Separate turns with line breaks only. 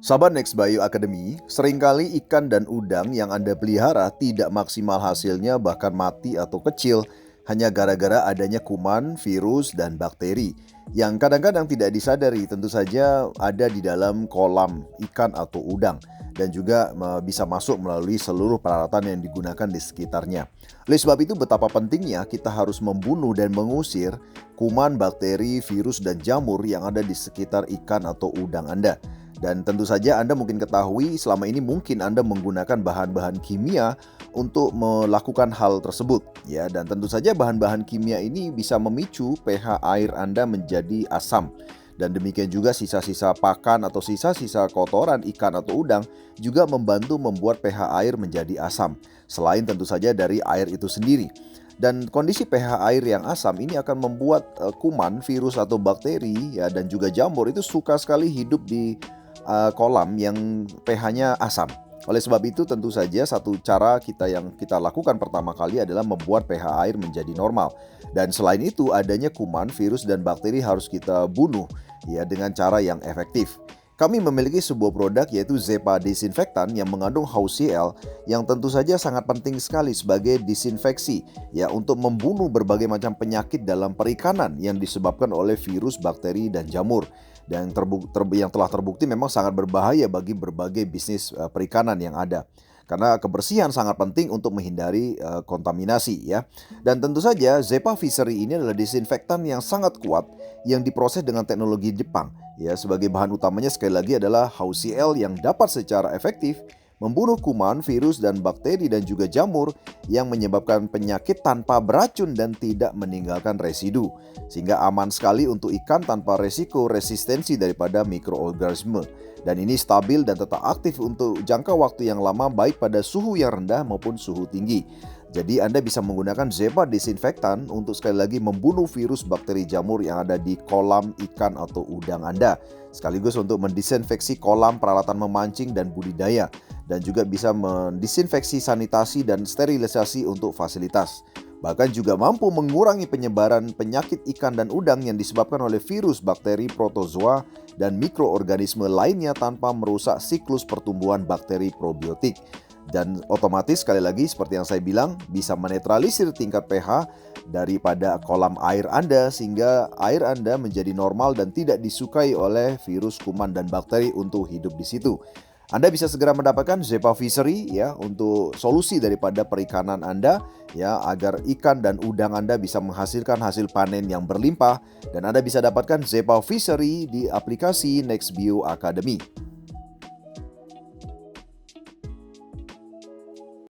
Sahabat Next Bio Academy, seringkali ikan dan udang yang Anda pelihara tidak maksimal hasilnya bahkan mati atau kecil hanya gara-gara adanya kuman, virus, dan bakteri yang kadang-kadang tidak disadari tentu saja ada di dalam kolam ikan atau udang dan juga bisa masuk melalui seluruh peralatan yang digunakan di sekitarnya. Oleh sebab itu betapa pentingnya kita harus membunuh dan mengusir kuman, bakteri, virus, dan jamur yang ada di sekitar ikan atau udang Anda. Dan tentu saja Anda mungkin ketahui selama ini mungkin Anda menggunakan bahan-bahan kimia untuk melakukan hal tersebut ya, dan tentu saja bahan-bahan kimia ini bisa memicu pH air Anda menjadi asam. Dan demikian juga sisa-sisa pakan atau sisa-sisa kotoran ikan atau udang juga membantu membuat pH air menjadi asam. Selain tentu saja dari air itu sendiri. Dan kondisi pH air yang asam ini akan membuat kuman, virus atau bakteri ya dan juga jamur itu suka sekali hidup di kolam yang pH-nya asam. Oleh sebab itu tentu saja satu cara yang kita lakukan pertama kali adalah membuat pH air menjadi normal. Dan selain itu adanya kuman, virus, dan bakteri harus kita bunuh ya dengan cara yang efektif. Kami memiliki sebuah produk yaitu Zepa Disinfektan yang mengandung HCl yang tentu saja sangat penting sekali sebagai disinfeksi ya untuk membunuh berbagai macam penyakit dalam perikanan yang disebabkan oleh virus, bakteri, dan jamur. Dan yang telah terbukti memang sangat berbahaya bagi berbagai bisnis perikanan yang ada. Karena kebersihan sangat penting untuk menghindari kontaminasi ya. Dan tentu saja Zepa Fishery ini adalah disinfektan yang sangat kuat yang diproses dengan teknologi Jepang. Ya, sebagai bahan utamanya sekali lagi adalah HCl yang dapat secara efektif membunuh kuman, virus, dan bakteri dan juga jamur yang menyebabkan penyakit tanpa beracun dan tidak meninggalkan residu. Sehingga aman sekali untuk ikan tanpa resiko resistensi daripada mikroorganisme. Dan ini stabil dan tetap aktif untuk jangka waktu yang lama baik pada suhu yang rendah maupun suhu tinggi. Jadi Anda bisa menggunakan Zepa Disinfektan untuk sekali lagi membunuh virus, bakteri, jamur yang ada di kolam ikan atau udang Anda. Sekaligus untuk mendisinfeksi kolam, peralatan memancing, dan budidaya. Dan juga bisa mendisinfeksi sanitasi dan sterilisasi untuk fasilitas. Bahkan juga mampu mengurangi penyebaran penyakit ikan dan udang yang disebabkan oleh virus, bakteri, protozoa, dan mikroorganisme lainnya tanpa merusak siklus pertumbuhan bakteri probiotik. Dan otomatis sekali lagi seperti yang saya bilang bisa menetralisir tingkat pH daripada kolam air Anda sehingga air Anda menjadi normal dan tidak disukai oleh virus, kuman, dan bakteri untuk hidup di situ. Anda bisa segera mendapatkan Zepa Fishery ya untuk solusi daripada perikanan Anda ya agar ikan dan udang Anda bisa menghasilkan hasil panen yang berlimpah dan Anda bisa dapatkan Zepa Fishery di aplikasi Next Bio Academy.